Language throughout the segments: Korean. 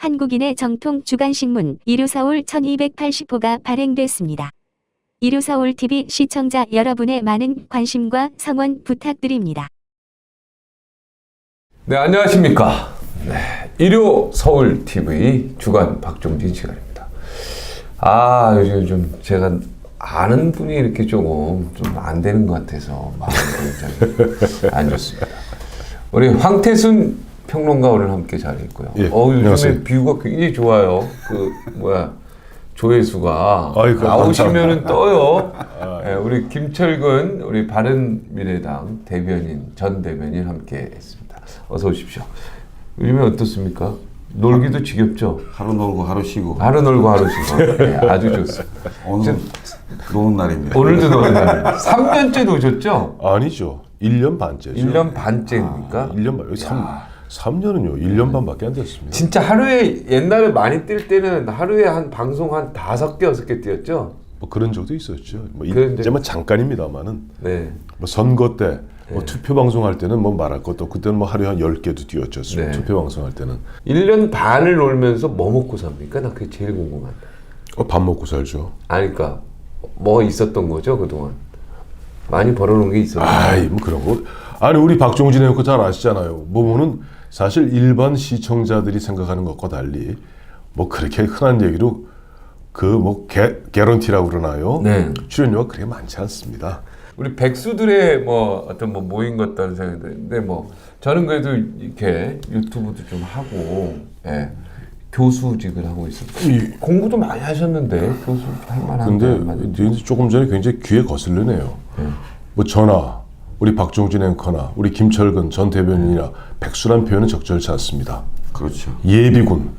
한국인의 정통 주간신문 이루서울 1280호가 발행됐습니다. 이루서울TV 시청자 여러분의 많은 관심과 성원 부탁드립니다. 네, 안녕하십니까. 네, 이루서울TV 주간 박종진 시간입니다. 요즘 좀 제가 아는 분이 이렇게 조금 좀 안 되는 것 같아서 마음이 굉장히 안 좋습니다. 우리 황태순 평론가 오늘 함께 자리했고요. 예, 요즘에 안녕하세요. 뷰가 굉장히 좋아요. 조회수가 아이고, 나오시면은 떠요. 네, 우리 김철근 우리 바른미래당 대변인 전 대변인 함께했습니다. 어서 오십시오. 요즘에 어떻습니까? 놀기도 지겹죠. 하루 놀고 하루 쉬고 하루 놀고 하루 쉬고. 네, 아주 좋습니다. 오늘 노는 날입니다. 오늘도 노는 날. 3년째 노셨죠? 아니죠. 1년 반째죠. 1년 반째입니까? 1년 반. 3년은요. 1년 반밖에 안 됐습니다. 진짜 하루에 옛날에 많이 뛸 때는 하루에 한 방송 한 5개, 6개 뛰었죠? 뭐 그런 적도 있었죠. 그런데- 이제 잠깐입니다만은 네. 뭐 선거 때 투표 방송할 때는 뭐 말할 것도 그때는 뭐 하루에 한 10개도 뛰었죠. 네. 투표 방송할 때는 1년 반을 놀면서 뭐 먹고 삽니까? 나 그게 제일 궁금한데. 밥 먹고 살죠. 그러니까 뭐 있었던 거죠, 그동안? 많이 벌어놓은 게 있었나요? 뭐 그런 거. 아니 우리 박종진 의원 잘 아시잖아요. 보면은 사실 일반 시청자들이 생각하는 것과 달리 뭐 그렇게 흔한 얘기로 그 뭐 개런티라고 그러나요? 네. 출연료가 그렇게 많지 않습니다. 우리 백수들의 뭐 어떤 뭐 모임 같다는 생각이 드는데 뭐 저는 그래도 이렇게 유튜브도 좀 하고 교수직을 하고 있습니다. 공부도 많이 하셨는데 교수 할 만한데 안 맞는데. 근데 조금 전에 굉장히 귀에 거슬리네요. 뭐 저나 우리 박종진 앵커나 우리 김철근 전 대변인이나 백수란 표현은 적절치 않습니다. 그렇죠. 예비군,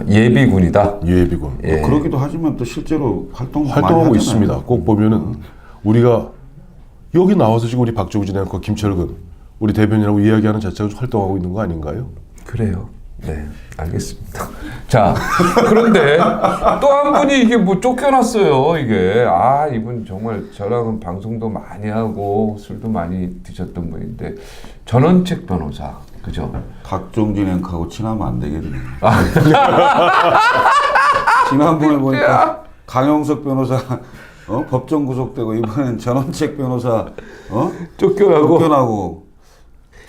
예비군이다. 예비군. 예. 뭐 그러기도 하지만 또 실제로 활동하고 활동하고 있습니다. 꼭 보면은 우리가 여기 나와서 지금 우리 박종진 앵커, 김철근 우리 대변인하고 이야기하는 자체가 좀 활동하고 있는 거 아닌가요? 그래요. 네, 알겠습니다. 자, 그런데 또 한 분이 이게 뭐 쫓겨났어요. 이게 이분 정말 저랑은 방송도 많이 하고 술도 많이 드셨던 분인데 전원책 변호사, 그죠? 박종진 앵커하고 친하면 안 되겠네. 지난번에 보니까 강영석 변호사 법정 구속되고 이번엔 전원책 변호사 쫓겨나고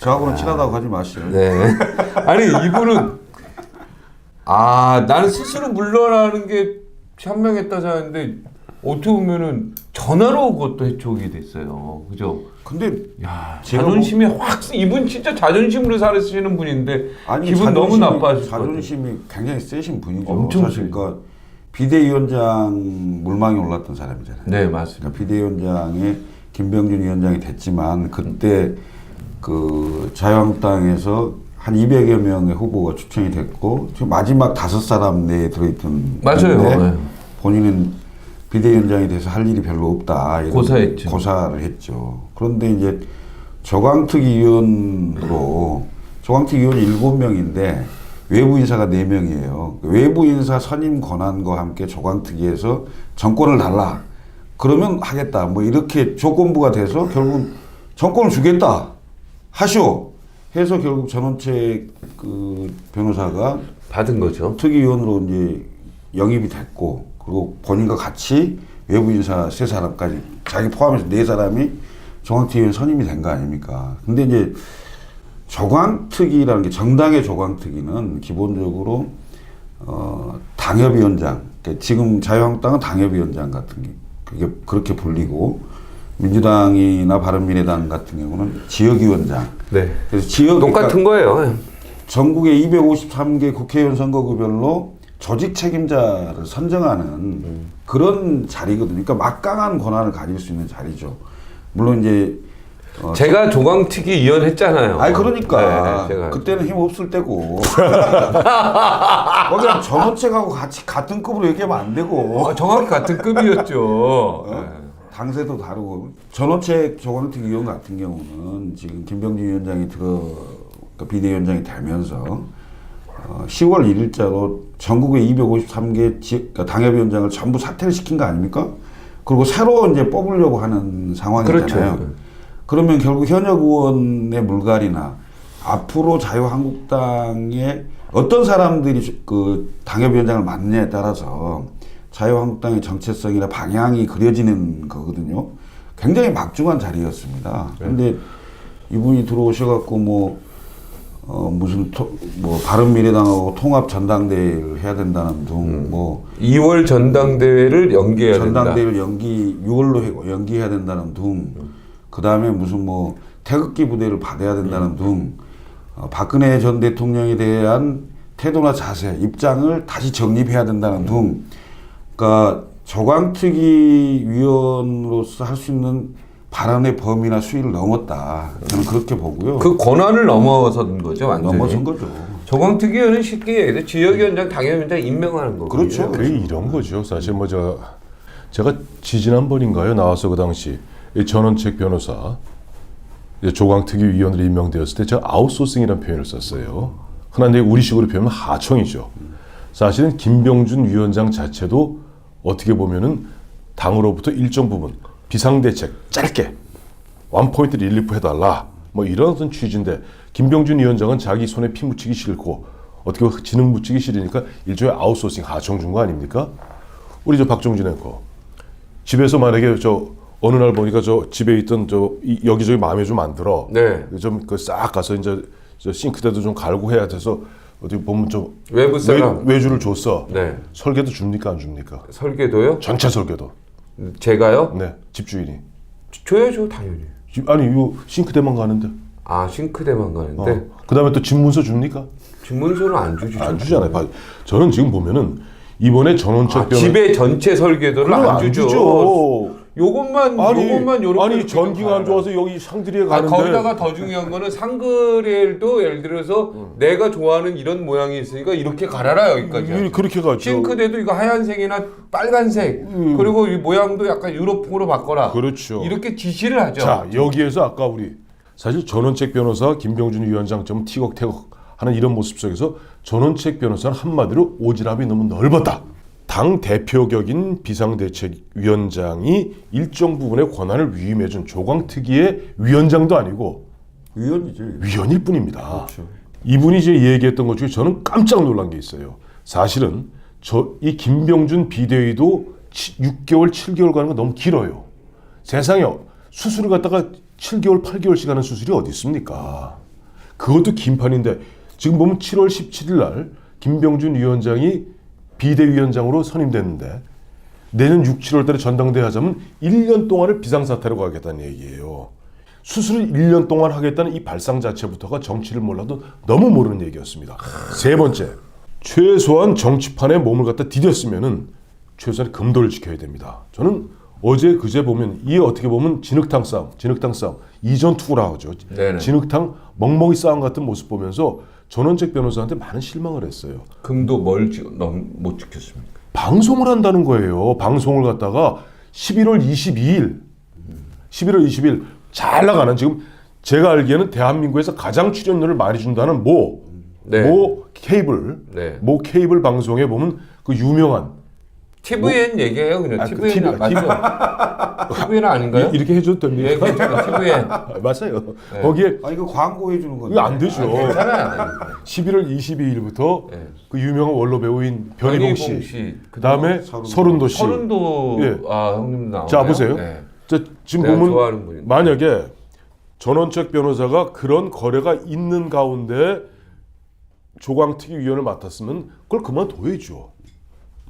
저하고는 친하다고 하지 마시오. 네. 아니 이분은 나는 스스로 물러나는 게 현명했다 하는데 어떻게 보면은 전화로 그것도 해촉이 됐어요. 그죠? 근데 제가 자존심이 이분 진짜 자존심으로 사시는 분인데 아니, 기분 너무 나빠질 것 같아요. 자존심이 굉장히 세신 분이죠. 엄청 사실 그러니까 비대위원장 물망에 올랐던 사람이잖아요. 네, 맞습니다. 그러니까 비대위원장에 김병준 위원장이 됐지만 그때 그 자유한국당에서 한 200여 명의 후보가 추천이 됐고 지금 마지막 5사람 내에 들어있던 맞아요. 분인데 네. 본인은 비대위원장이 돼서 할 일이 별로 없다. 이런 고사했죠. 고사를 했죠. 그런데 이제 조광특위원으로 조광특위원이 7명인데 외부 인사가 4명이에요. 외부 인사 선임 권한과 함께 조광특위에서 정권을 달라. 그러면 하겠다. 뭐 이렇게 조건부가 돼서 결국 정권을 주겠다. 하쇼. 해서 결국 전원책 그 변호사가 받은 거죠. 특위위원으로 이제 영입이 됐고 그리고 본인과 같이 외부 인사 3사람까지 자기 포함해서 4사람이 조광특위원 선임이 된 거 아닙니까? 근데 이제 조광특위라는 게 정당의 조광특위는 기본적으로 당협위원장, 그러니까 지금 자유한국당은 당협위원장 같은 게 그게 그렇게 불리고 민주당이나 바른미래당 같은 경우는 지역위원장. 네. 그래서 지역 똑같은 거예요. 전국의 253개 국회의원 선거구별로 조직 책임자를 선정하는 그런 자리거든요. 그러니까 막강한 권한을 가질 수 있는 자리죠. 물론 이제 제가 조광특위 위원 했잖아요. 그러니까 네, 제가. 그때는 힘 없을 때고 거기랑 전원책하고 같이 같은 급으로 얘기하면 안 되고 정확히 같은 급이었죠. 당세도 다르고 전원책 조광특위 위원 같은 경우는 지금 김병준 위원장이 그러니까 비대위원장이 되면서 10월 1일자로 전국의 253개 그러니까 당협위원장을 전부 사퇴를 시킨 거 아닙니까? 그리고 새로 이제 뽑으려고 하는 상황이잖아요. 그렇죠. 그러면 결국 현역 의원의 물갈이나 앞으로 자유한국당의 어떤 사람들이 그 당협위원장을 맡느냐에 따라서 자유한국당의 정체성이나 방향이 그려지는 거거든요. 굉장히 막중한 자리였습니다. 그런데 이분이 들어오셔갖고 무슨 바른미래당하고 통합 전당대회를 해야 된다는 등 2월 전당대회를 연기해야 된다. 전당대회를 6월로 연기해야 된다는 등 그다음에 무슨 태극기 부대를 받아야 된다는 등 박근혜 전 대통령에 대한 태도나 자세, 입장을 다시 정립해야 된다는 등 그러니까 조광특위 위원으로서 할 수 있는 발언의 범위나 수위를 넘었다. 저는 그렇게 보고요. 그 권한을 넘어선 거죠, 완전히. 넘어선 거죠. 조광특위 의원은 쉽게 얘기해서 지역위원장, 당협위원장 임명하는 거거든요. 그렇죠. 그게 이런 거죠. 사실 제가 지지난번인가요 나와서 그 당시 이 전원책 변호사 조광특위 위원으로 임명되었을 때 제가 아웃소싱이라는 표현을 썼어요. 흔한 얘기 우리식으로 표현하면 하청이죠. 사실은 김병준 위원장 자체도 어떻게 보면은 당으로부터 일정 부분 비상대책 짧게 원포인트 릴리프 해달라 이런 어떤 취지인데 김병준 위원장은 자기 손에 피 묻히기 싫고 어떻게 지능 묻히기 싫으니까 일종의 아웃소싱 하청 준 거 아닙니까? 우리 박종진 앵커 집에서 만약에 어느 날 보니까 집에 있던 여기저기 마음에 좀 안 들어. 네. 좀 싹 가서 이제 싱크대도 좀 갈고 해야 돼서 어떻게 보면 좀 외부 사람 외주를 줬어. 네. 설계도 줍니까 안 줍니까? 설계도요? 전체 설계도. 제가요? 네. 집주인이. 줘야죠, 당연히. 아니 이 싱크대만 가는데. 아, 싱크대만 가는데. 그다음에 또 집문서 줍니까? 집문서는 안 주죠. 안 주잖아요. 저는 지금 보면은 이번에 전원책 변호 집의 전체 설계도를 안 주죠. 요것만 요렇게 아니 전기가 안 좋아서 여기 샹드리에 가는데 거기다가 더 중요한 거는 상그레일도 예를 들어서 내가 좋아하는 이런 모양이 있으니까 이렇게 갈아라 여기까지. 그렇게 가죠. 싱크대도 이거 하얀색이나 빨간색 그리고 이 모양도 약간 유럽풍으로 바꿔라. 그렇죠. 이렇게 지시를 하죠. 자 여기에서 아까 우리 사실 전원책 변호사 김병준 위원장 좀 티격태격 하는 이런 모습 속에서 전원책 변호사는 한마디로 오지랖이 너무 넓었다. 당 대표격인 비상대책위원장이 일정 부분의 권한을 위임해준 조광특위의 위원장도 아니고 위원이죠. 위원일 뿐입니다. 그렇죠. 이분이 이제 얘기했던 것 중에 저는 깜짝 놀란 게 있어요. 사실은 이 김병준 비대위도 6개월, 7개월 가는 거 너무 길어요. 세상에 수술을 갖다가 7개월, 8개월씩 하는 수술이 어디 있습니까? 그것도 긴 판인데 지금 보면 7월 17일 날 김병준 위원장이 비대위원장으로 선임됐는데 내년 6, 7월 달에 전당대회 하자면 1년 동안을 비상사태로 가겠다는 얘기예요. 수술을 1년 동안 하겠다는 이 발상 자체부터가 정치를 몰라도 너무 모르는 얘기였습니다. 세 번째, 최소한 정치판에 몸을 갖다 디뎠으면은 최소한 금도를 지켜야 됩니다. 저는 어제 그제 보면 이게 어떻게 보면 진흙탕 싸움 이전 투구라 하죠. 네네. 진흙탕 멍멍이 싸움 같은 모습 보면서 전원책 변호사한테 많은 실망을 했어요. 금도 못 지켰습니까? 방송을 한다는 거예요. 방송을 갖다가 11월 20일 잘 나가는 지금 제가 알기에는 대한민국에서 가장 출연료를 많이 준다는 모 케이블 방송에 보면 그 유명한 TVN 얘기해요 그냥. TVN 맞죠? TVN 아닌가요? 이렇게 해줘도 됩니까? 예, 괜찮아요. TVN. 맞아요. 네. 거기에 이거 광고해 주는 건데. 이거 안 되죠. 괜찮아요. 11월 22일부터 네. 그 유명한 원로 배우인 변희봉 씨, 그다음에 그다음에 서른도 씨. 서른도 예. 형님도 나오네요. 자 보세요. 네. 지금 내가 보면 좋아하는 분인데. 만약에 전원책 변호사가 그런 거래가 있는 가운데 조광특위 위원을 맡았으면 그걸 그만둬야죠.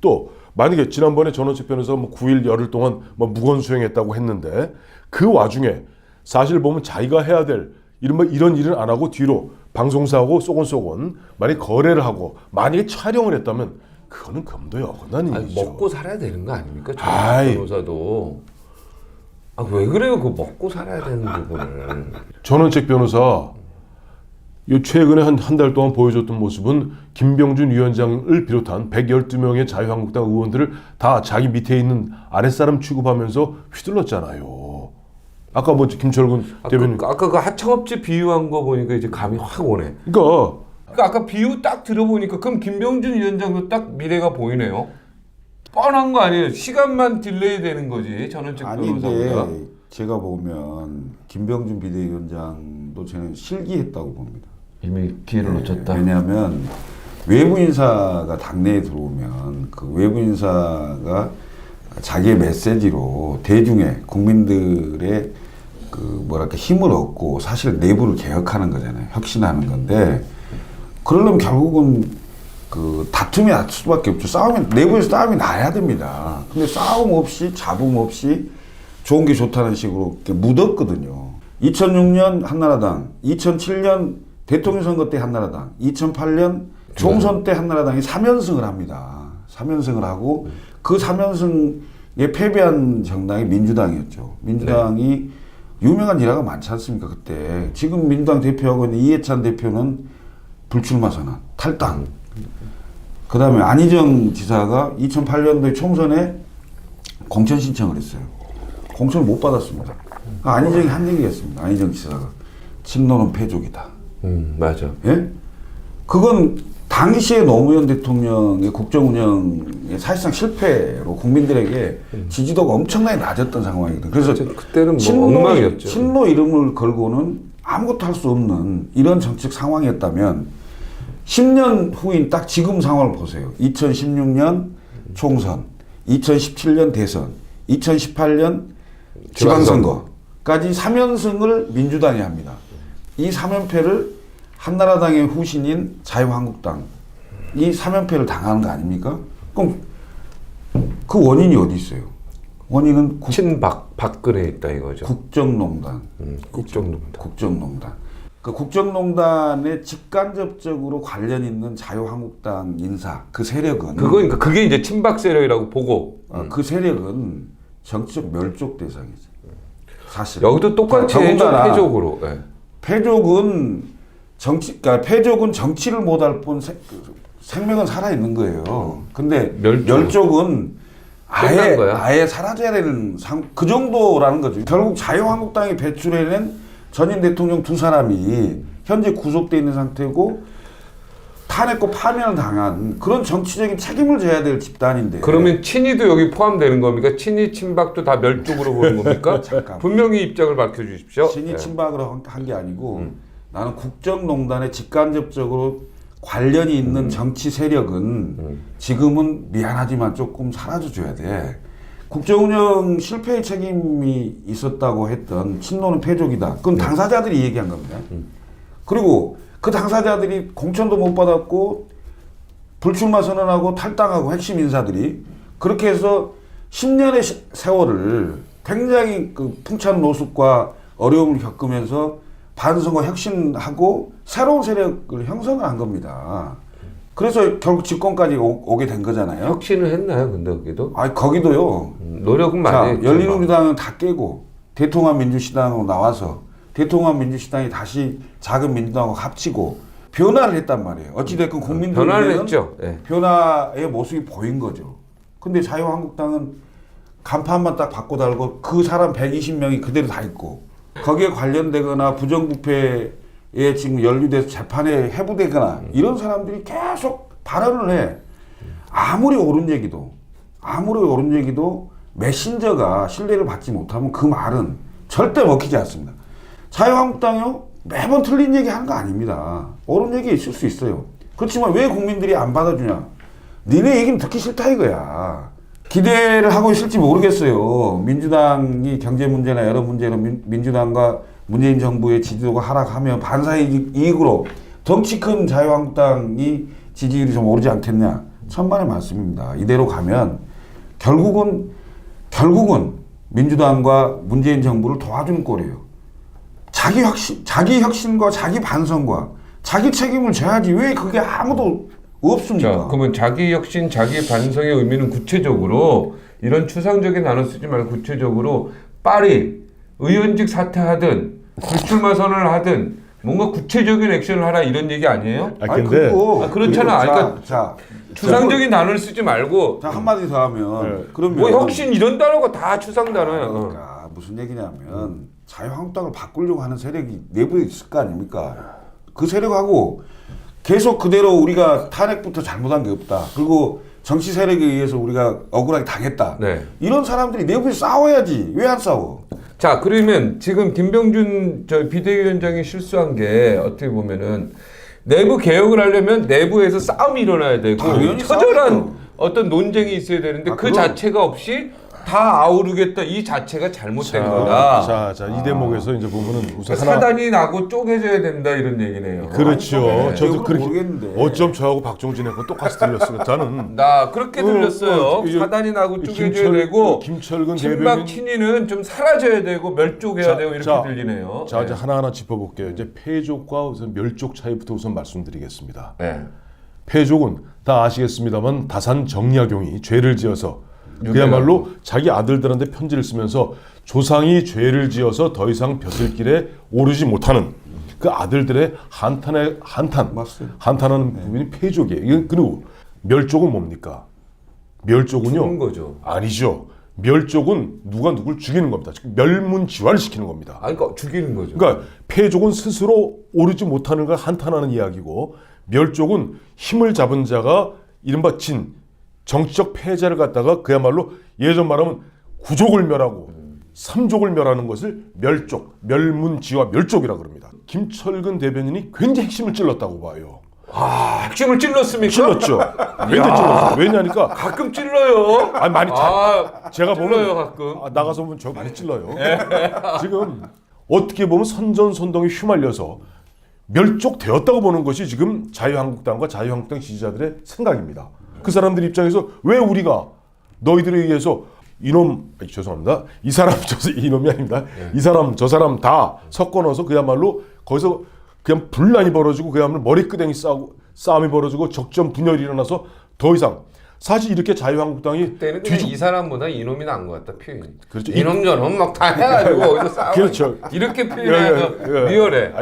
또 만약에 지난번에 전원책 변호사가 9일 열흘 동안 무건 수행했다고 했는데 그 와중에 사실 보면 자기가 해야 될 이런 일은 안 하고 뒤로 방송사하고 쏘곤쏘곤 만약에 거래를 하고 만약에 촬영을 했다면 그거는 금도에 어긋나는 일이죠. 먹고 살아야 되는 거 아닙니까? 아이. 변호사도. 왜 그래요? 그 먹고 살아야 되는 부분을. 전원책 변호사 최근에 한 달 동안 보여줬던 모습은 김병준 위원장을 비롯한 112명의 자유한국당 의원들을 다 자기 밑에 있는 아랫사람 취급하면서 휘둘렀잖아요. 아까 김철근 대변인. 아까 그 하청업체 비유한 거 보니까 이제 감이 확 오네. 그러니까 아까 비유 딱 들어보니까 그럼 김병준 위원장도 딱 미래가 보이네요. 뻔한 거 아니에요. 시간만 딜레이 되는 거지. 전원책 변호사보다. 아닌데 제가 보면 김병준 비대위원장도 저는 실기했다고 봅니다. 이미 기회를 놓쳤다. 왜냐하면 외부 인사가 당내에 들어오면 그 외부 인사가 자기의 메시지로 대중의 국민들의 그 뭐랄까 힘을 얻고 사실 내부를 개혁하는 거잖아요. 혁신하는 건데 그러려면 결국은 그 다툼이 날 수밖에 없죠. 싸움이 내부에서 싸움이 나야 됩니다. 근데 싸움 없이 잡음 없이 좋은 게 좋다는 식으로 이렇게 묻었거든요. 2006년 한나라당, 2007년 대통령 선거 때 한나라당, 2008년 총선 때 한나라당이 3연승을 합니다. 3연승을 하고 그 3연승에 패배한 정당이 민주당이었죠. 민주당이 유명한 일화가 많지 않습니까? 그때 지금 민주당 대표하고 있는 이해찬 대표는 불출마 선언, 탈당. 그 다음에 안희정 지사가 2008년도에 총선에 공천 신청을 했어요. 공천을 못 받았습니다. 안희정이 한 얘기가 있습니다. 안희정 지사가 친노는 패족이다. 맞아. 예? 그건 당시에 노무현 대통령의 국정 운영의 사실상 실패로 국민들에게 지지도가 엄청나게 낮았던 상황이거든요. 그래서 그때는 뭐 엉망이었죠. 친노 이름을 걸고는 아무것도 할 수 없는 이런 정책 상황이었다면 10년 후인 딱 지금 상황을 보세요. 2016년 총선, 2017년 대선, 2018년 지방선거까지 3연승을 민주당이 합니다. 이 3연패를 한나라당의 후신인 자유한국당이 3연패를 당하는 거 아닙니까? 그럼 그 원인이 어디 있어요? 원인은 박근혜 있다 이거죠. 국정농단. 국정농단. 국정농단. 그 국정농단에 직간접적으로 관련 있는 자유한국당 인사 그 세력은 그러니까 그게 이제 친박 세력이라고 보고 그 세력은 정치적 멸족 대상이죠. 사실 여기도 똑같이 더군다나 패족으로. 네. 패족은 그러니까 패족은 정치를 못할 뿐 생명은 살아 있는 거예요. 근데 멸족은 아예 사라져야 되는 그 정도라는 거죠. 결국 자유한국당이 배출해낸 전임 대통령 두 사람이 현재 구속돼 있는 상태고 탄핵과 파면을 당한 그런 정치적인 책임을 져야 될 집단인데. 그러면 친이도 여기 포함되는 겁니까? 친이 친박도 다 멸족으로 보는 겁니까? 잠깐. 분명히 입장을 밝혀주십시오. 친이 친박으로 한 게 아니고 나는 국정농단에 직간접적으로 관련이 있는 정치 세력은 지금은 미안하지만 조금 사라져줘야 돼. 국정운영 실패의 책임이 있었다고 했던 친노는 패족이다. 그건 당사자들이 얘기한 겁니다. 그리고 그 당사자들이 공천도 못 받았고 불출마 선언하고 탈당하고 핵심 인사들이 그렇게 해서 10년의 세월을 굉장히 그 풍찬 노숙과 어려움을 겪으면서 반성과 혁신하고 새로운 세력을 형성을 한 겁니다. 그래서 결국 집권까지 오게 된 거잖아요. 혁신을 했나요? 근데 거기도? 거기도요. 노력은 많이 했죠. 열린우리당은 다 깨고 대통합민주시당으로 나와서 대통합민주시당이 다시 작은 민주당하고 합치고 변화를 했단 말이에요. 어찌됐건 국민들 변화를 했죠. 네. 변화의 모습이 보인 거죠. 근데 자유한국당은 간판만 딱 바꿔 달고 그 사람 120명이 그대로 다 있고 거기에 관련되거나 부정부패에 지금 연루돼서 재판에 회부되거나 이런 사람들이 계속 발언을 해. 아무리 옳은 얘기도 메신저가 신뢰를 받지 못하면 그 말은 절대 먹히지 않습니다. 자유한국당이요 매번 틀린 얘기 하는 거 아닙니다. 옳은 얘기 있을 수 있어요. 그렇지만 왜 국민들이 안 받아주냐? 니네 얘기는 듣기 싫다 이거야. 기대를 하고 있을지 모르겠어요. 민주당이 경제 문제나 여러 문제로 민주당과 문재인 정부의 지지도가 하락하면 반사이익으로 덩치 큰 자유한국당이 지지율이 좀 오르지 않겠냐. 천만의 말씀입니다. 이대로 가면 결국은 민주당과 문재인 정부를 도와주는 꼴이에요. 자기 혁신과 자기 반성과 자기 책임을 져야지 왜 그게 아무도 없습니까? 자, 그러면 자기 혁신, 자기 반성의 의미는 구체적으로 이런 추상적인 단어 쓰지 말고 구체적으로 빨리 의원직 사퇴하든 불출마 선언을 하든 뭔가 구체적인 액션을 하라 이런 얘기 아니에요? 근데 그렇잖아. 그러니까 자, 추상적인 단어를 쓰지 말고 자 한마디 더 하면 그러면 뭐 혁신 이런 단어가 다 추상 단어야. 그러니까 무슨 얘기냐면 자유한국당을 바꾸려고 하는 세력이 내부에 있을 거 아닙니까? 그 세력하고 계속 그대로 우리가 탄핵부터 잘못한 게 없다. 그리고 정치 세력에 의해서 우리가 억울하게 당했다. 네. 이런 사람들이 내부에서 싸워야지. 왜 안 싸워? 자, 그러면 지금 김병준 저 비대위원장이 실수한 게 어떻게 보면은 내부 개혁을 하려면 내부에서 싸움이 일어나야 되고 당연히 처절한 싸움이죠. 어떤 논쟁이 있어야 되는데 그 그럼. 자체가 없이 다 아우르겠다 이 자체가 잘못된 거다. 자, 이 대목에서 이제 보면은 우선 하나 사단이 나고 쪼개져야 된다 이런 얘기네요. 그렇죠. 네. 저도 기억을 그렇게 모르겠는데. 어쩜 저하고 박종진하고 똑같이 들렸어요. 저는 나 그렇게 들렸어요. 이제 사단이 나고 쪼개져야 되고 김철근 친박 대변인 친이는 좀 사라져야 되고 멸족해야 자, 되고 이렇게 자, 들리네요. 자, 네. 이제 하나하나 짚어볼게요. 이제 패족과 우선 멸족 차이부터 우선 말씀드리겠습니다. 네. 패족은 다 아시겠습니다만 다산 정약용이 죄를 지어서 그야말로 자기 아들들한테 편지를 쓰면서 조상이 죄를 지어서 더 이상 벼슬길에 오르지 못하는 그 아들들의 맞습니다. 한탄하는 부분이 패족이에요. 그리고 멸족은 뭡니까? 멸족은요. 죽은 거죠. 아니죠. 멸족은 누가 누굴 죽이는 겁니다. 즉 멸문지화를 시키는 겁니다. 아니, 그러니까 죽이는 거죠. 그러니까 패족은 스스로 오르지 못하는 걸 한탄하는 이야기고 멸족은 힘을 잡은 자가 이른바 정치적 패자를 갖다가 그야말로 예전 말하면 구족을 멸하고 삼족을 멸하는 것을 멸족, 멸문지화 멸족이라고 그럽니다. 김철근 대변인이 굉장히 핵심을 찔렀다고 봐요. 핵심을 찔렀습니까? 찔렀죠. 굉장히 찔렀어요. 왜냐니까 가끔 찔러요. 아니 많이 제가 찔러요, 보면 가끔. 나가서 보면 저 많이 찔러요. 지금 어떻게 보면 선전선동에 휘말려서 멸족되었다고 보는 것이 지금 자유한국당과 자유한국당 지지자들의 생각입니다. 그 사람들 입장에서 왜 우리가 너희들에 의해서 이놈 죄송합니다. 이 사람 이놈이 아닙니다. 이 사람 저 사람 다 섞어 넣어서 그야말로 거기서 그냥 분란이 벌어지고 그야말로 머리끄댕이 싸움이 벌어지고 적정 분열이 일어나서 더 이상 사실 이렇게 자유한국당이 그때는 그냥 이 사람보다 이놈이 나은 것 같다 표현이. 그렇죠. 이놈 저놈 막 다 해가지고 어디서 싸워. 그렇죠. 이렇게 표현해서 리얼해.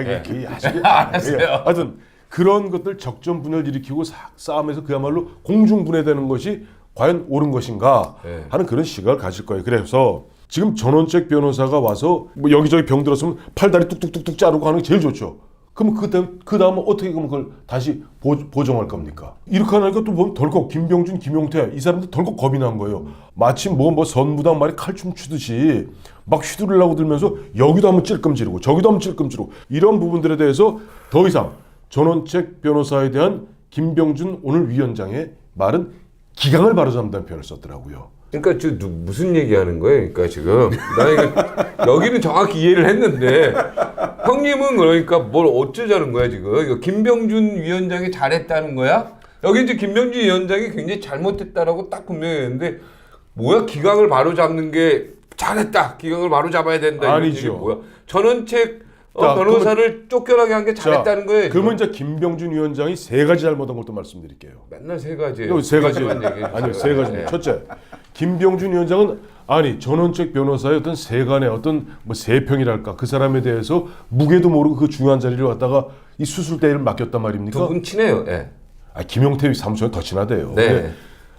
알았어요. 하여튼 그런 것들 적정 분열 일으키고 싸움에서 그야말로 공중분해되는 것이 과연 옳은 것인가 네. 하는 그런 시각을 가질 거예요. 그래서 지금 전원책 변호사가 와서 뭐 여기저기 병 들었으면 팔다리 뚝뚝뚝뚝 자르고 하는 게 제일 좋죠. 그럼 그 다음은 어떻게 그럼 그걸 다시 보정할 겁니까? 이렇게 하니까 또 보면 덜컥 김병준, 김용태 이 사람들 덜컥 겁이 난 거예요. 마치 뭐 선무당 말이 칼춤 추듯이 막 휘두르려고 들면서 여기도 한번 찔끔 지르고 저기도 한번 찔끔 지르고 이런 부분들에 대해서 더 이상 전원책 변호사에 대한 김병준 오늘 위원장의 말은 기강을 바로잡는다는 표현을 썼더라고요. 그러니까 무슨 얘기하는 거예요? 그러니까 지금 나 이거 여기는 정확히 이해를 했는데 형님은 그러니까 뭘 어쩌자는 거야 지금? 이거 김병준 위원장이 잘했다는 거야? 여기 이제 김병준 위원장이 굉장히 잘못했다라고 딱 분명히 했는데 뭐야 기강을 바로 잡는 게 잘했다. 기강을 바로 잡아야 된다. 이런 아니죠. 얘기 뭐야? 전원책 자, 변호사를 쫓겨나게 한 게 잘했다는 거예요. 그러면 이제 김병준 위원장이 세 가지 잘못한 걸 또 말씀드릴게요. 맨날 세 가지. 세 가지. 얘기해 아니요, 세 가지. 네. 첫째, 김병준 위원장은 전원책 변호사의 어떤 세간의 어떤 뭐 세평이랄까 그 사람에 대해서 무게도 모르고 그 중요한 자리를 갖다가 이 수술대를 맡겼단 말입니까? 두 분 친해요. 예. 김용태 사무총이 더 친하대요. 네.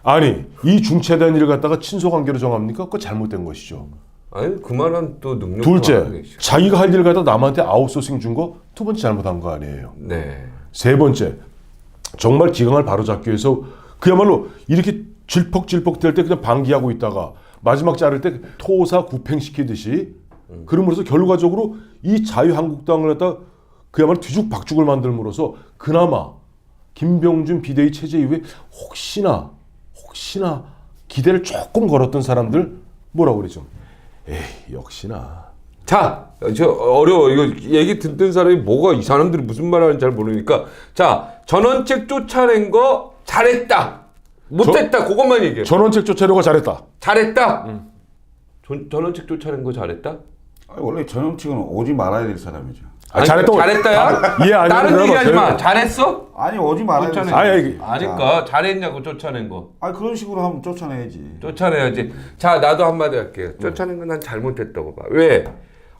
근데 이 중체된 일을 갖다가 친소관계로 정합니까? 그거 잘못된 것이죠. 아니 그만한 또 능력. 둘째, 자기가 할 일을 갖다 남한테 아웃소싱 준 거 두 번째 잘못한 거 아니에요. 네. 세 번째, 정말 기강을 바로잡기 위해서 그야말로 이렇게 질퍽질퍽 될 때 그냥 방기하고 있다가 마지막 자를 때 토사 구팽시키듯이 그러면서 결과적으로 이 자유한국당을 갖다 그야말로 뒤죽박죽을 만들므로써 그나마 김병준 비대위 체제 이후에 혹시나 기대를 조금 걸었던 사람들 뭐라고 그러죠? 에이 역시나 자, 저 어려워. 이거 얘기 듣는 사람이 뭐가 이 사람들이 무슨 말 하는지 잘 모르니까. 자, 전원책 쫓아낸 거 잘했다. 못했다. 그것만 얘기해. 전원책 쫓아내고 잘했다. 잘했다. 전원책 쫓아낸 거 잘했다? 원래 전원칙은 오지 말아야 될 사람이죠. 잘했다야? 이해 안 다른 되는 얘기하지 마. 사람 잘했어? 아니 오지 말아야 될 쫓아낸 사람. 거. 아니까 잘했냐고 쫓아낸 거. 아니 그런 식으로 하면 쫓아내야지. 쫓아내야지. 자, 나도 한마디 할게요. 쫓아낸 건 난 잘못했다고 봐. 왜?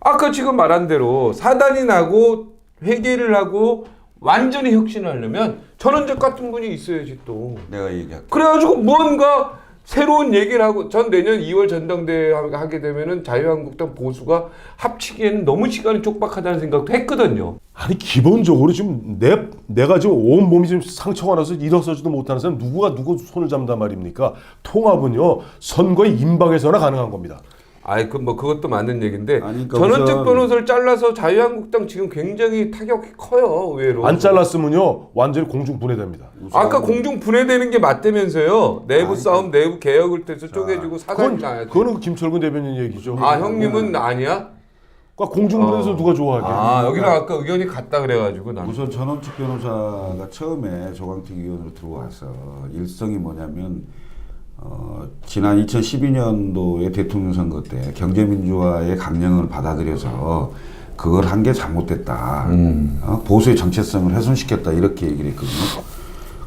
아까 지금 말한 대로 사단이 나고 회계를 하고 완전히 혁신을 하려면 전원책 같은 분이 있어야지 또. 내가 얘기할게. 그래가지고 뭔가 새로운 얘기를 하고 전 내년 2월 전당대회 하게 되면은 자유한국당 보수가 합치기에는 너무 시간이 촉박하다는 생각도 했거든요. 아니 기본적으로 지금 내가 지금 온 몸이 지금 상처가 나서 일어서지도 못하는 사람 누가 누구 손을 잡는단 말입니까? 통합은요 선거의 임박에서나 가능한 겁니다. 아이 뭐 그것도 맞는 얘기인데 아니, 그러니까 전원책 우선- 변호사를 잘라서 자유한국당 지금 굉장히 타격이 커요. 의외로. 안 잘랐으면요 완전히 공중 분해됩니다. 아까 공중 분해되는 게 맞다면서요. 내부 싸움, 내부 개혁을 때서 쪼개지고 사단이 나야지. 그거는 김철근 대변인 얘기죠. 아 형님은 아니야? 그러니까 공중 분해에서 누가 좋아하게? 아 여기는 아까 의견이 같다 그래가지고 나는. 우선 전원책 변호사가 처음에 조광택 의원으로 들어와서 일성이 뭐냐면 지난 2012년도에 대통령 선거 때 경제민주화의 강령을 받아들여서 그걸 한 게 잘못됐다. 보수의 정체성을 훼손시켰다 이렇게 얘기를 했거든요.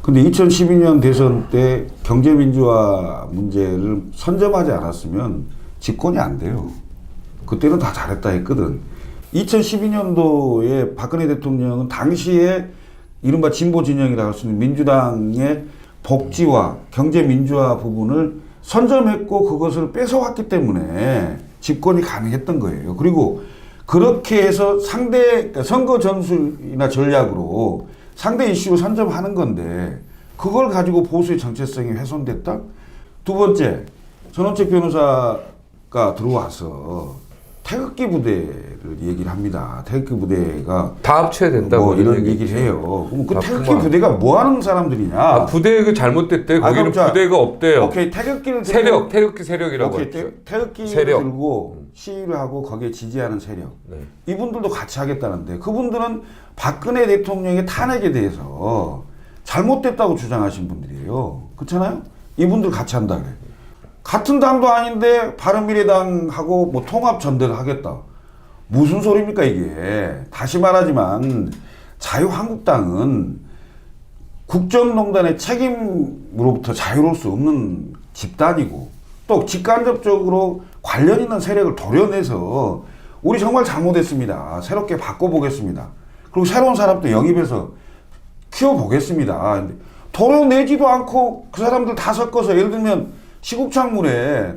근데 2012년 대선 때 경제민주화 문제를 선점하지 않았으면 집권이 안 돼요. 그때는 다 잘했다 했거든. 2012년도에 박근혜 대통령은 당시에 이른바 진보 진영이라고 할 수 있는 민주당의 복지와 경제 민주화 부분을 선점했고 그것을 뺏어왔기 때문에 집권이 가능했던 거예요. 그리고 그렇게 해서 그러니까 선거 전술이나 전략으로 상대 이슈를 선점하는 건데 그걸 가지고 보수의 정체성이 훼손됐다? 두 번째, 전원책 변호사가 들어와서 태극기 부대를 얘기를 합니다. 태극기 부대가 다 합쳐야 된다고 뭐 이런 얘기. 얘기를 해요. 그럼 그 아, 태극기 그만. 부대가 뭐 하는 사람들이냐? 아, 부대 그 잘못됐대. 아, 거기는 그럼 자, 부대가 없대요. 오케이, 태극기를 들고, 세력, 태극기 세력이라고 오케이, 했죠. 태극기를 세력. 들고 시위를 하고 거기에 지지하는 세력. 네. 이분들도 같이 하겠다는데 그분들은 박근혜 대통령의 탄핵에 대해서 잘못됐다고 주장하신 분들이에요. 그렇잖아요? 이분들 같이 한다 그래. 같은 당도 아닌데 바른미래당하고 뭐 통합 전대를 하겠다. 무슨 소리입니까 이게. 다시 말하지만 자유한국당은 국정농단의 책임으로부터 자유로울 수 없는 집단이고 또 직간접적으로 관련 있는 세력을 도려내서 우리 정말 잘못했습니다. 새롭게 바꿔보겠습니다. 그리고 새로운 사람도 영입해서 키워보겠습니다. 근데 도려내지도 않고 그 사람들 다 섞어서 예를 들면 시국창물에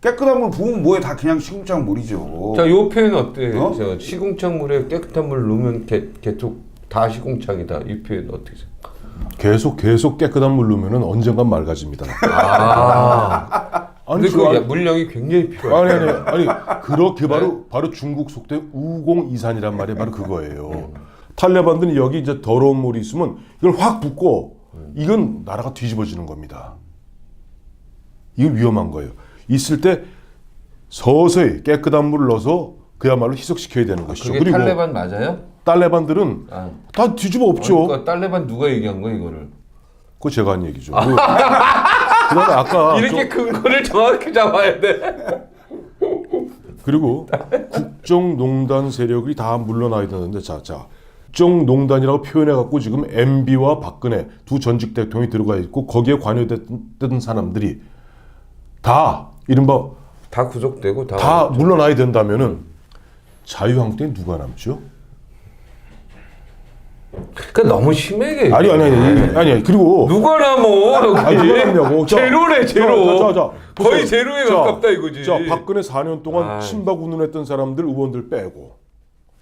깨끗한 물 부으면 뭐해 다 그냥 시궁창물이죠. 자, 요 표현 어때요? 어? 저 시궁창물에 깨끗한 물 넣으면 계속 다 시궁창이다. 이 표현 어떻게 생각해요? 계속 깨끗한 물 넣으면은 언젠간 맑아집니다. 아, 근데 그 저- 물량이 굉장히 필요해요. 아니 그렇게 바로 중국 속대 우공이산이란 말이 바로 그거예요. 탈레반들은 여기 이제 더러운 물이 있으면 이걸 확 붓고 이건 나라가 뒤집어지는 겁니다. 이거 위험한 거예요. 있을 때 서서히 깨끗한 물을 넣어서 그야말로 희석시켜야 되는 것이죠. 그게 그리고 탈레반 맞아요? 탈레반들은 아. 다 뒤집어 엎죠. 그러니까 탈레반 누가 얘기한 거야 이거를? 그거 제가 한 얘기죠. 그다음에 아까 이렇게 근거를 정확히 잡아야 돼. 그리고 국정농단 세력이 다 물러나야 되는데 자 국정농단이라고 표현해갖고 지금 MB와 박근혜 두 전직 대통령이 들어가 있고 거기에 관여됐던 사람들이 다 이른바 다 구속되고 다 물러나야 된다면은 자유한국당이 누가 남죠? 그러니까 너무 심하게. 아니 그리고 누가 남어 아니, 여기? 누가 남냐고. 자, 제로네 제로. 자, 거의 보세요. 제로에 자, 가깝다 이거지. 자, 박근혜 4년 동안 아이. 친박 운운했던 사람들 의원들 빼고,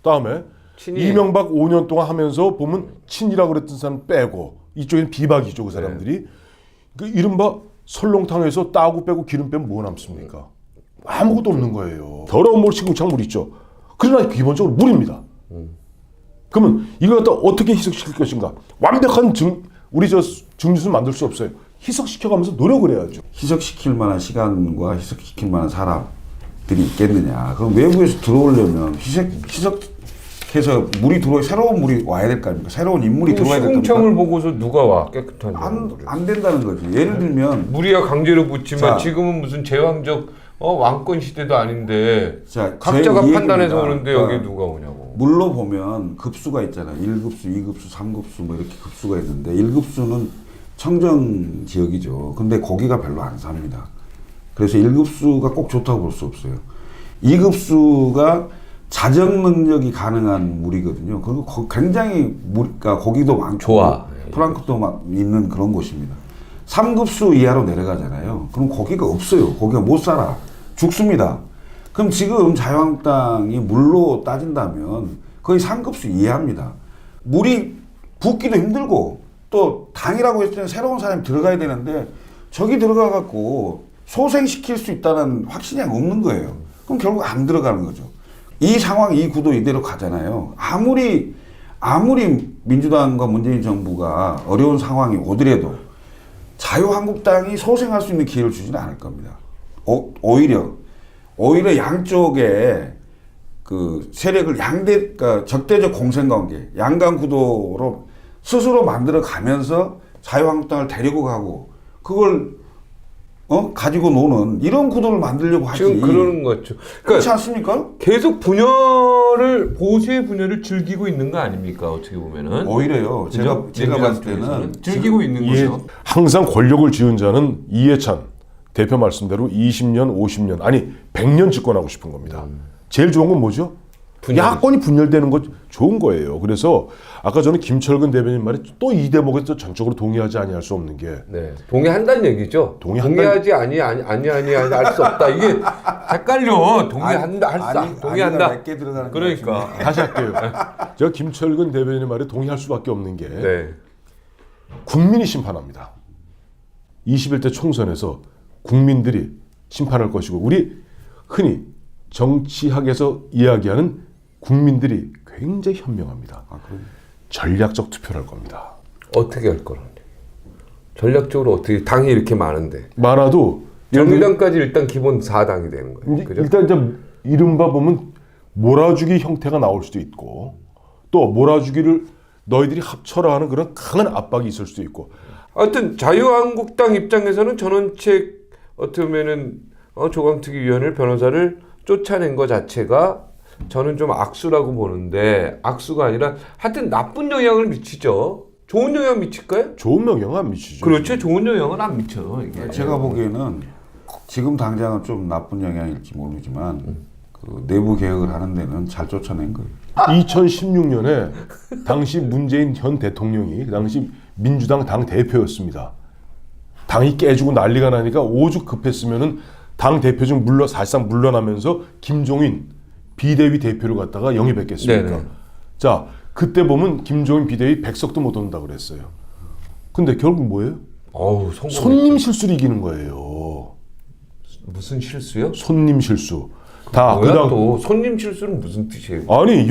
다음에 친이. 이명박 5년 동안 하면서 보면 친이라고 그랬던 사람 빼고, 이쪽엔 비박이죠 그 사람들이. 그 이른바 설렁탕에서 따고 빼고 기름 빼면 뭐 남습니까? 아무것도 없는 거예요. 더러운 물 시궁창 물 있죠. 그러나 기본적으로 물입니다. 그러면 이걸 갖다 어떻게 희석시킬 것인가? 완벽한 우리 증류수 만들 수 없어요. 희석시켜가면서 노력을 해야죠. 희석시킬 만한 시간과 희석시킬 만한 사람들이 있겠느냐. 그럼 외부에서 들어오려면 희석해서 물이 새로운 물이 와야 될 거 아닙니까? 새로운 인물이 들어와야 될 거 아닙니까? 시궁창을 보고서 누가 와 깨끗한 물을. 안 된다는 거지. 예를 들면 물이야 강제로 붓지만 자. 지금은 무슨 제왕적 왕권 시대도 아닌데 자, 각자가 제 판단해서 얘기입니다. 오는데 여기 누가 오냐고. 물로 보면 급수가 있잖아요. 1급수, 2급수, 3급수 뭐 이렇게 급수가 있는데 1급수는 청정 지역이죠. 근데 고기가 별로 안 삽니다. 그래서 1급수가 꼭 좋다고 볼 수 없어요. 2급수가 자정 능력이 가능한 물이거든요. 그리고 굉장히 그러니까 고기도 많고 좋아. 플랑크도 있는 그런 곳입니다. 3급수 이하로 내려가잖아요. 그럼 고기가 없어요. 고기가 못 살아. 죽습니다. 그럼 지금 자유한국당이 물로 따진다면 거의 3급수 이하입니다. 물이 붓기도 힘들고 또 당이라고 했을 때는 새로운 사람이 들어가야 되는데 저기 들어가 갖고 소생시킬 수 있다는 확신이 없는 거예요. 그럼 결국 안 들어가는 거죠. 이 상황, 이 구도 이대로 가잖아요. 아무리 민주당과 문재인 정부가 어려운 상황이 오더라도 자유한국당이 소생할 수 있는 기회를 주지는 않을 겁니다. 오히려 양쪽에 그 세력을 그러니까 적대적 공생관계, 양강 구도로 스스로 만들어 가면서 자유한국당을 데리고 가고 그걸 가지고 노는 이런 구도를 만들려고 하지. 지금 그러는 거죠. 그렇지 않습니까? 계속 보수의 분열을 즐기고 있는 거 아닙니까? 어떻게 보면은. 오히려요. 제가 봤을 때는 즐기고 있는 거죠. 항상 권력을 쥐은 자는 이해찬 대표 말씀대로 20년, 50년 아니 100년 집권하고 싶은 겁니다. 제일 좋은 건 뭐죠? 야권이 분열되는 거 좋은 거예요. 그래서 아까 저는 김철근 대변인 말에 또 이 대목에서 전적으로 동의하지 아니할 수 없는 게 네, 동의한다는 얘기죠. 동의하지 아니 할 수 없다. 이게 헷갈려. 동의한다, 동의한다. 몇개 들어가는 그러니까 다시 할게요. 제가 김철근 대변인의 말에 동의할 수밖에 없는 게 네. 국민이 심판합니다. 21대 총선에서 국민들이 심판할 것이고 우리 흔히 정치학에서 이야기하는 국민들이 굉장히 현명합니다. 전략적 투표를 할 겁니다. 어떻게 할 거라는 얘기. 전략적으로 어떻게 당이 이렇게 많은데 많아도 정의당까지 일단 기본 4당이 되는 거예요. 그죠? 일단 이제 이른바 보면 몰아주기 형태가 나올 수도 있고 또 몰아주기를 너희들이 합쳐라 하는 그런 강한 압박이 있을 수도 있고 하여튼 자유한국당 입장에서는 전원책 어떻게 보면은 조광특위 위원을 변호사를 쫓아낸 것 자체가 저는 좀 악수라고 보는데 악수가 아니라 하여튼 나쁜 영향을 미치죠. 좋은 영향 미칠까요? 좋은 영향 안 미치죠. 그렇죠. 좋은 영향은 안 미쳐. 이게. 제가 보기에는 지금 당장은 좀 나쁜 영향일지 모르지만 그 내부 개혁을 하는 데는 잘 쫓아낸 거예요. 2016년에 당시 문재인 현 대통령이 당시 민주당 당 대표였습니다. 당이 깨지고 난리가 나니까 오죽 급했으면은 당 대표 중 사실상 물러나면서 김종인 비대위 대표를 갖다가 영입했겠습니까? 네네. 자, 그때 보면 김종인 비대위 100석도 못 얻는다 그랬어요. 근데 결국 뭐예요? 손님 실수를 이기는 거예요. 무슨 실수요? 손님 실수. 다 뭐야 그다음 또 손님 실수는 무슨 뜻이에요? 아니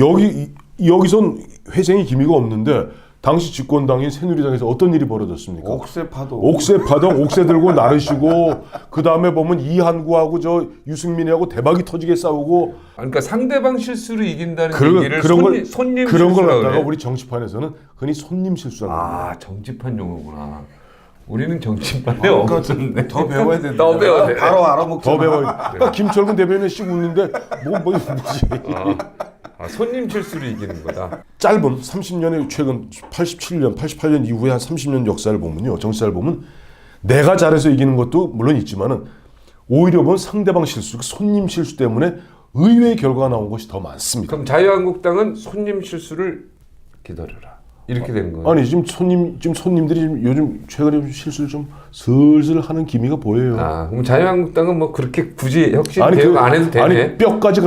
여기선 회생의 기미가 없는데 당시 집권당인 새누리당에서 어떤 일이 벌어졌습니까? 옥새 들고 나르시고 그 다음에 보면 이한구하고 저 유승민하고 대박이 터지게 싸우고 그러니까 상대방 실수를 이긴다는 얘기를 손님 그런 걸 갖다가 그래? 우리 정치판에서는 흔히 손님 실수라는 거예요. 정치판 용어구나. 우리는 정치판에 없었네. 더 배워야 된다. 더 배워야 돼. 바로 알아먹지. 더 배워요. 그러니까 김철근 대변인이 씩 웃는데 뭐지? 손님 실수를 이기는 거다. 짧은 30년의 최근 87년, 88년 이후에 한 30년 역사를 보면요. 정치사를 보면 내가 잘해서 이기는 것도 물론 있지만은 오히려 보면 상대방 실수, 손님 실수 때문에 의외의 결과가 나온 것이 더 많습니다. 그럼 자유한국당은 손님 실수를 기다려라. 이렇게 된 거예요. 아니 지금 손님들이 요즘 최근에 실수를 좀 슬슬 하는 기미가 보여요. 그럼 자유한국당은 뭐 그렇게 굳이 혁신 개혁 안 해도 되네. 아니 뼈까지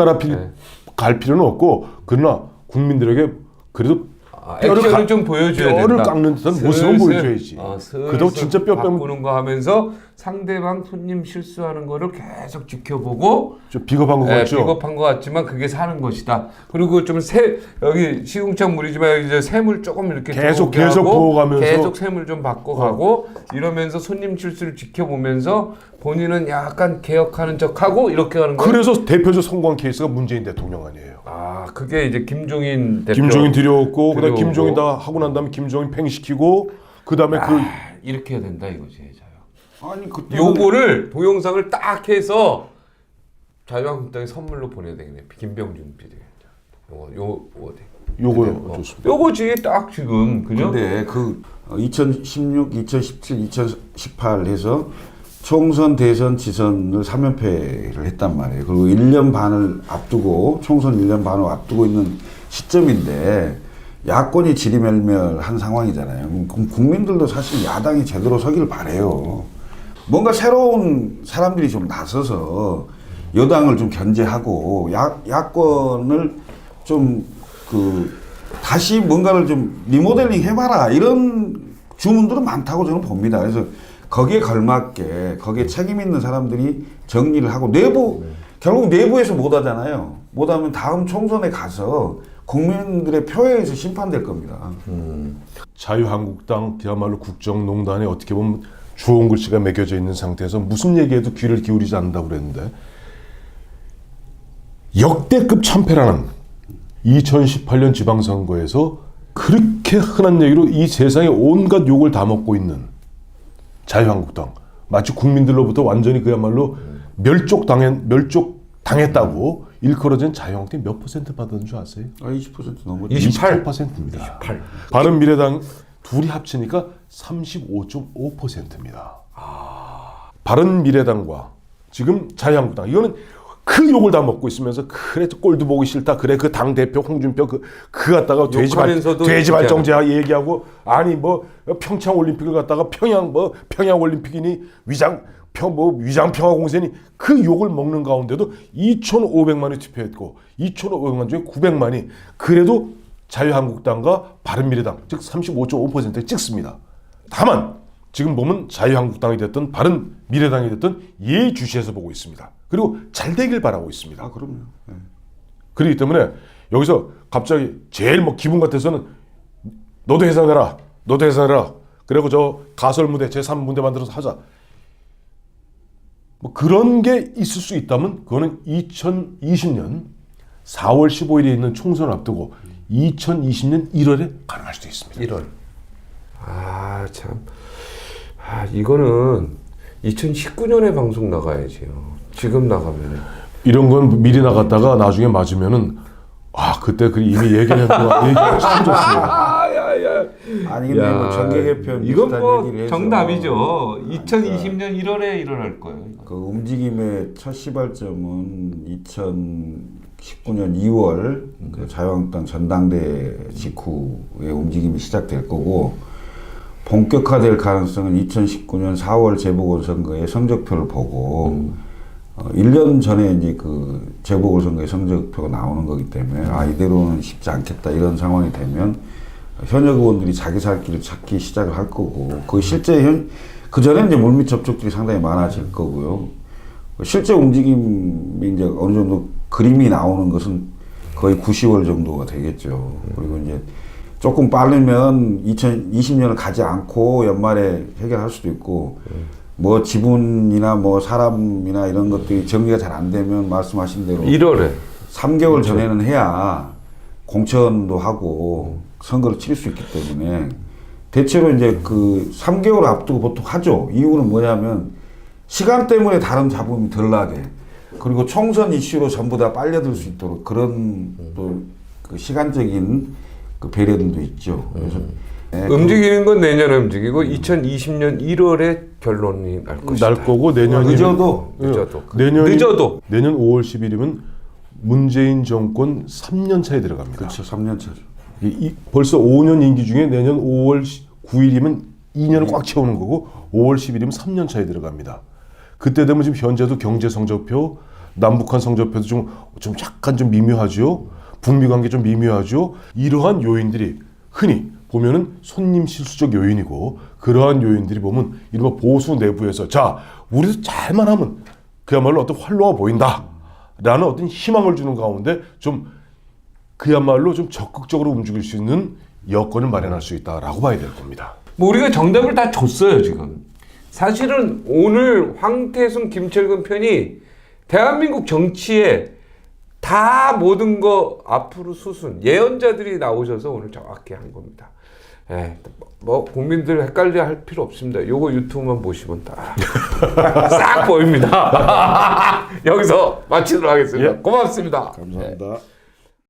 갈 필요는 없고 그러나 국민들에게 그래도 액션을 좀 보여줘야 된다. 뼈를 깎는 듯한 모습은 보여줘야지. 그래도 진짜 뼈 바꾸는 거 하면서 상대방 손님 실수하는 거를 계속 지켜보고 좀 비겁한 것 같죠. 비겁한 것 같지만 그게 사는 것이다. 그리고 좀 여기 시궁창 물이지만 이제 샘을 조금 이렇게 계속 하고 부어가면서 계속 샘을 좀 바꿔가고 이러면서 손님 실수를 지켜보면서 본인은 약간 개혁하는 척하고 이렇게 하는 거예요. 그래서 대표적 성공 케이스가 문재인 대통령 아니에요. 그게 이제 김종인 대표. 김종인 들여오고 그다음 김종인 다 하고 난 다음에 김종인 팽시키고 그다음에 이렇게 해야 된다 이거지. 아니 그때 요거를 동영상을 딱 해서 자유한국당에 선물로 보내야 되겠네. 김병준 비대위원장. 요거요. 좋습니다. 요거지 딱 지금 그죠? 근데 그 2016, 2017, 2018 해서 총선, 대선, 지선을 3연패를 했단 말이에요. 그리고 1년 반을 앞두고 총선 1년 반을 앞두고 있는 시점인데 야권이 지리멸멸한 상황이잖아요. 그럼 국민들도 사실 야당이 제대로 서기를 바래요. 뭔가 새로운 사람들이 좀 나서서 여당을 좀 견제하고 야권을 좀 다시 뭔가를 좀 리모델링 해봐라 이런 주문들은 많다고 저는 봅니다. 그래서 거기에 걸맞게 거기에 책임 있는 사람들이 정리를 하고 결국 내부에서 못 하잖아요. 못 하면 다음 총선에 가서 국민들의 표에 의해서 심판될 겁니다. 자유한국당 그야말로 국정농단에 어떻게 보면 주홍 글씨가 매겨져 있는 상태에서 무슨 얘기해도 귀를 기울이지 않는다고 그랬는데 역대급 참패라는 2018년 지방선거에서 그렇게 흔한 얘기로 이 세상에 온갖 욕을 다 먹고 있는 자유한국당, 마치 국민들로부터 완전히 그야말로 멸족당했다고 일컬어진 자유한국당이 몇 퍼센트 받았는 줄 아세요? 20% 넘었죠. 28%입니다. 28. 바른미래당 둘이 합치니까 35.5%입니다. 바른미래당과 지금 자유한국당 이거는 그 욕을 다 먹고 있으면서 그래 꼴도 보기 싫다. 그래 그 당 대표 홍준표 그 갖다가 돼지 발정제 얘기하고 아니 뭐 평창 올림픽을 갖다가 평양 올림픽이니 위장 평화공세니 그 욕을 먹는 가운데도 2,500만이 투표했고 2,500만 중에 900만이 그래도 자유한국당과 바른미래당 즉 35.5%를 찍습니다. 다만 지금 보면 자유한국당이 됐든 바른미래당이 됐든 예의주시해서 보고 있습니다. 그리고 잘 되길 바라고 있습니다. 아, 그럼요. 네. 그렇기 때문에 여기서 갑자기 제일 뭐 기분 같아서는 너도 해산해라. 그리고 저 가설무대 제3무대 만들어서 하자. 뭐 그런 게 있을 수 있다면 그거는 2020년 4월 15일에 있는 총선을 앞두고 2020년 1월에 가능할 수도 있습니다. 1월. 이거는 2019년에 방송 나가야지요. 지금 나가면 이런 건 미리 나갔다가 나중에 맞으면은 그때 그 이미 얘기를 했구나. 얘기가 참 좋습니다. 아니 근데 뭐 정계 개편 이건 비슷한 뭐 얘기를 해서 정답이죠. 2020년 1월에 일어날 거예요. 그 움직임의 첫 시발점은 2019년 2월 그 자유한국당 전당대 직후에 움직임이 시작될 거고 본격화될 가능성은 2019년 4월 재보궐선거의 성적표를 보고 1년 전에 이제 그 재보궐선거의 성적표가 나오는 거기 때문에 이대로는 쉽지 않겠다 이런 상황이 되면 현역 의원들이 자기 살 길을 찾기 시작을 할 거고 그 실제 그 전에 이제 물밑 접촉들이 상당히 많아질 거고요. 실제 움직임이 이제 어느 정도 그림이 나오는 것은 거의 9, 10월 정도가 되겠죠. 그리고 이제 조금 빠르면 2020년을 가지 않고 연말에 해결할 수도 있고 뭐 지분이나 뭐 사람이나 이런 것들이 정리가 잘 안 되면 말씀하신 대로 1월에 3개월 전에는 해야 공천도 하고 선거를 치를 수 있기 때문에 대체로 이제 그 3개월 앞두고 보통 하죠. 이유는 뭐냐면 시간 때문에 다른 잡음이 덜 나게 그리고 총선 이슈로 전부 다 빨려들 수 있도록 그런 또 그 시간적인 그 배려들도 있죠. 그래서 움직이는 건 내년에 움직이고 2020년 1월에 결론이 날 것이다. 날 거고 내년이 늦어도 내년 5월 10일이면 문재인 정권 3년 차에 들어갑니다. 그렇죠. 3년 차죠. 벌써 5년 임기 중에 내년 5월 9일이면 2년을 꽉 채우는 거고 5월 10일이면 3년 차에 들어갑니다. 그때 되면 지금 현재도 경제 성적표, 남북한 성적표도 좀 약간 좀 미묘하죠. 북미 관계 좀 미묘하죠. 이러한 요인들이 흔히 보면은 손님 실수적 요인이고 그러한 요인들이 보면 이른바 보수 내부에서 자 우리도 잘만 하면 그야말로 어떤 활로가 보인다라는 어떤 희망을 주는 가운데 좀 그야말로 좀 적극적으로 움직일 수 있는 여건을 마련할 수 있다라고 봐야 될 겁니다. 뭐 우리가 정답을 다 줬어요 지금. 사실은 오늘 황태순, 김철근 편이 대한민국 정치에 다 모든 거 앞으로 수순 예언자들이 나오셔서 오늘 정확히 한 겁니다. 뭐 국민들 헷갈려 할 필요 없습니다. 요거 유튜브만 보시면 싹 보입니다. 여기서 마치도록 하겠습니다. 고맙습니다. 감사합니다.